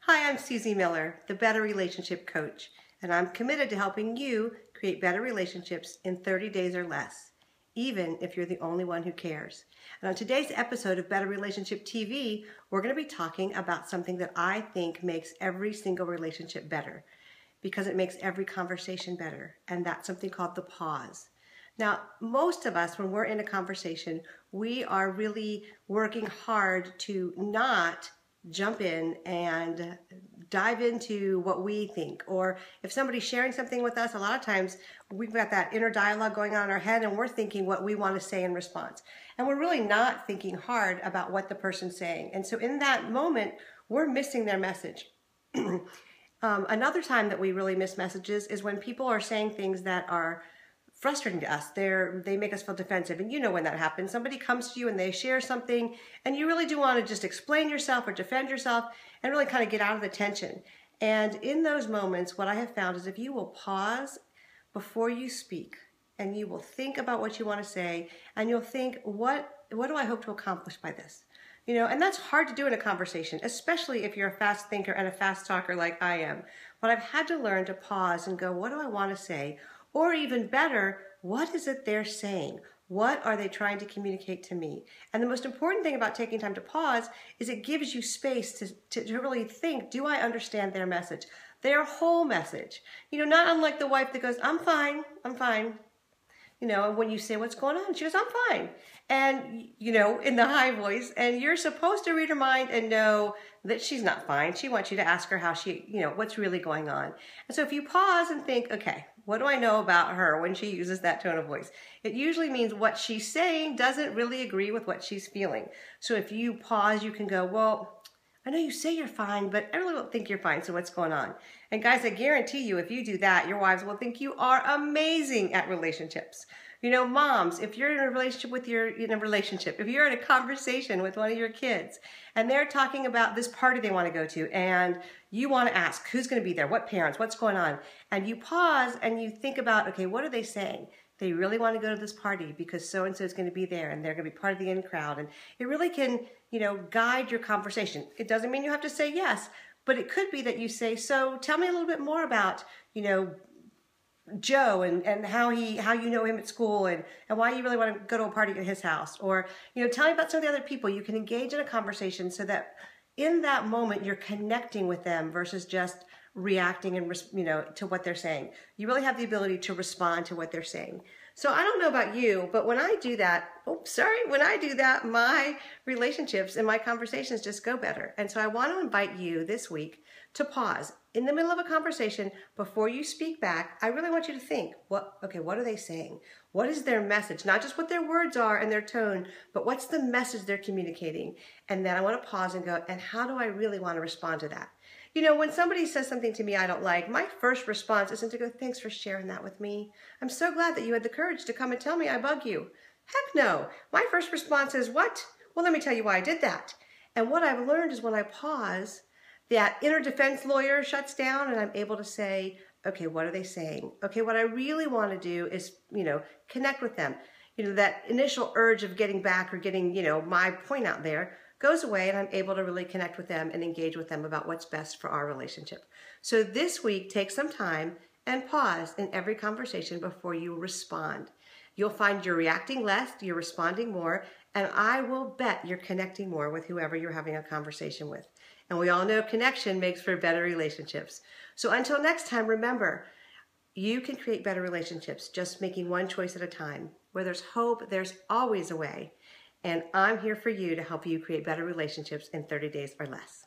Hi, I'm Susie Miller, the Better Relationship Coach, and I'm committed to helping you create better relationships in 30 days or less, even if you're the only one who cares. And on today's episode of Better Relationship TV, we're going to be talking about something that I think makes every single relationship better, because it makes every conversation better, and that's something called the pause. Now, most of us, when we're in a conversation, we are really working hard to not jump in and dive into what we think. Or if somebody's sharing something with us, a lot of times we've got that inner dialogue going on in our head and we're thinking what we want to say in response. And we're really not thinking hard about what the person's saying. And so in that moment, we're missing their message. Another time that we really miss messages is when people are saying things that are frustrating to us. They make us feel defensive. And you know when that happens. Somebody comes to you and they share something and you really do want to just explain yourself or defend yourself and really kind of get out of the tension. And in those moments, what I have found is if you will pause before you speak and you will think about what you want to say and you'll think, what do I hope to accomplish by this? You know, and that's hard to do in a conversation, especially if you're a fast thinker and a fast talker like I am. But I've had to learn to pause and go, what do I want to say? Or even better, what is it they're saying? What are they trying to communicate to me? And the most important thing about taking time to pause is it gives you space to really think, do I understand their message? Their whole message. You know, not unlike the wife that goes, I'm fine, I'm fine. You know, and when you say, what's going on? She goes, I'm fine. And, you know, in the high voice, and you're supposed to read her mind and know that she's not fine. She wants you to ask her how she, you know, what's really going on. And so if you pause and think, okay, what do I know about her when she uses that tone of voice? It usually means what she's saying doesn't really agree with what she's feeling. So if you pause, you can go, well, I know you say you're fine, but I really don't think you're fine, so what's going on? And guys, I guarantee you, if you do that, your wives will think you are amazing at relationships. You know, moms, if you're in a relationship with if you're in a conversation with one of your kids, and they're talking about this party they want to go to, and you want to ask, who's going to be there? What parents? What's going on? And you pause and you think about, okay, what are they saying? They really want to go to this party because so-and-so is going to be there and they're going to be part of the in crowd. And it really can, you know, guide your conversation. It doesn't mean you have to say yes, but it could be that you say, so tell me a little bit more about, you know, Joe and how you know him at school and why you really want to go to a party at his house. Or, you know, tell me about some of the other people. You can engage in a conversation so that in that moment you're connecting with them versus just reacting and, you know, to what they're saying. You really have the ability to respond to what they're saying. So I don't know about you, but when I do that, when I do that, my relationships and my conversations just go better. And so I want to invite you this week to pause in the middle of a conversation before you speak back. I really want you to think, what are they saying? What is their message? Not just what their words are and their tone, but what's the message they're communicating? And then I want to pause and go, and how do I really want to respond to that? You know, when somebody says something to me I don't like, my first response isn't to go, thanks for sharing that with me. I'm so glad that you had the courage to come and tell me I bug you. Heck no. My first response is, what? Well, let me tell you why I did that. And what I've learned is when I pause, that inner defense lawyer shuts down and I'm able to say, okay, what are they saying? Okay, what I really want to do is, you know, connect with them. You know, that initial urge of getting back or getting, you know, my point out there goes away and I'm able to really connect with them and engage with them about what's best for our relationship. So this week, take some time and pause in every conversation before you respond. You'll find you're reacting less, you're responding more, and I will bet you're connecting more with whoever you're having a conversation with. And we all know connection makes for better relationships. So until next time, remember, you can create better relationships just making one choice at a time. Where there's hope, there's always a way. And I'm here for you to help you create better relationships in 30 days or less.